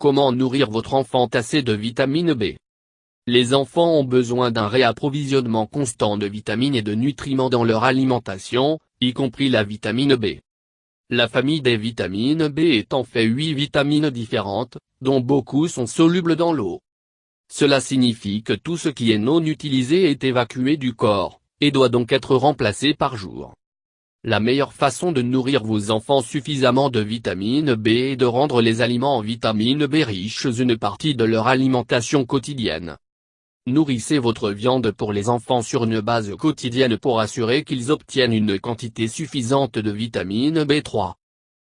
Comment nourrir votre enfant assez de vitamine B? Les enfants ont besoin d'un réapprovisionnement constant de vitamines et de nutriments dans leur alimentation, y compris la vitamine B. La famille des vitamines B est en fait 8 vitamines différentes, dont beaucoup sont solubles dans l'eau. Cela signifie que tout ce qui est non utilisé est évacué du corps, et doit donc être remplacé par jour. La meilleure façon de nourrir vos enfants suffisamment de vitamine B est de rendre les aliments en vitamine B riches une partie de leur alimentation quotidienne. Nourrissez votre viande pour les enfants sur une base quotidienne pour assurer qu'ils obtiennent une quantité suffisante de vitamine B3.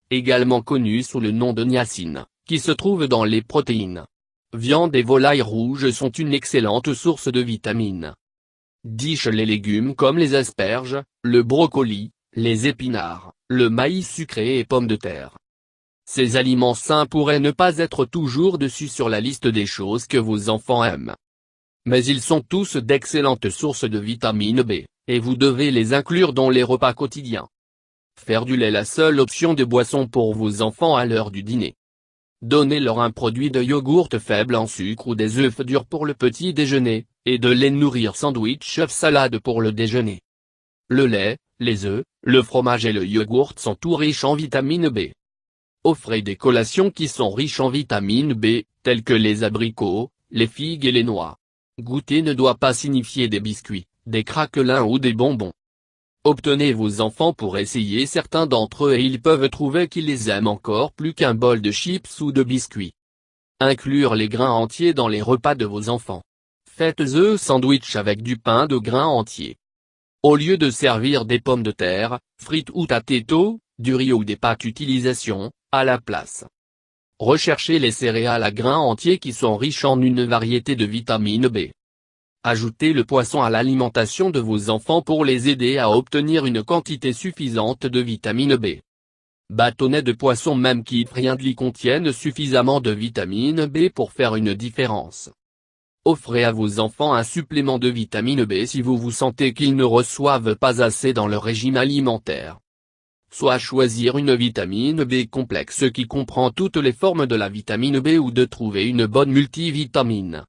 Également connue sous le nom de niacine, qui se trouve dans les protéines. Viande et volailles rouges sont une excellente source de vitamines. Dish les légumes comme les asperges, le brocoli, les épinards, le maïs sucré et pommes de terre. Ces aliments sains pourraient ne pas être toujours dessus sur la liste des choses que vos enfants aiment. Mais ils sont tous d'excellentes sources de vitamine B, et vous devez les inclure dans les repas quotidiens. Faire du lait la seule option de boisson pour vos enfants à l'heure du dîner. Donnez-leur un produit de yogourt faible en sucre ou des œufs durs pour le petit déjeuner, et de les nourrir sandwich salade pour le déjeuner. Le lait, les œufs, le fromage et le yogourt sont tout riches en vitamine B. Offrez des collations qui sont riches en vitamine B, telles que les abricots, les figues et les noix. Goûter ne doit pas signifier des biscuits, des craquelins ou des bonbons. Obtenez vos enfants pour essayer certains d'entre eux et ils peuvent trouver qu'ils les aiment encore plus qu'un bol de chips ou de biscuits. Inclure les grains entiers dans les repas de vos enfants. Faites-eux sandwich avec du pain de grains entiers. Au lieu de servir des pommes de terre, frites ou tateto, du riz ou des pâtes utilisation, à la place. Recherchez les céréales à grains entiers qui sont riches en une variété de vitamine B. Ajoutez le poisson à l'alimentation de vos enfants pour les aider à obtenir une quantité suffisante de vitamine B. Bâtonnets de poisson même qui friendly contiennent suffisamment de vitamine B pour faire une différence. Offrez à vos enfants un supplément de vitamine B si vous vous sentez qu'ils ne reçoivent pas assez dans leur régime alimentaire. Soit choisir une vitamine B complexe qui comprend toutes les formes de la vitamine B ou de trouver une bonne multivitamine.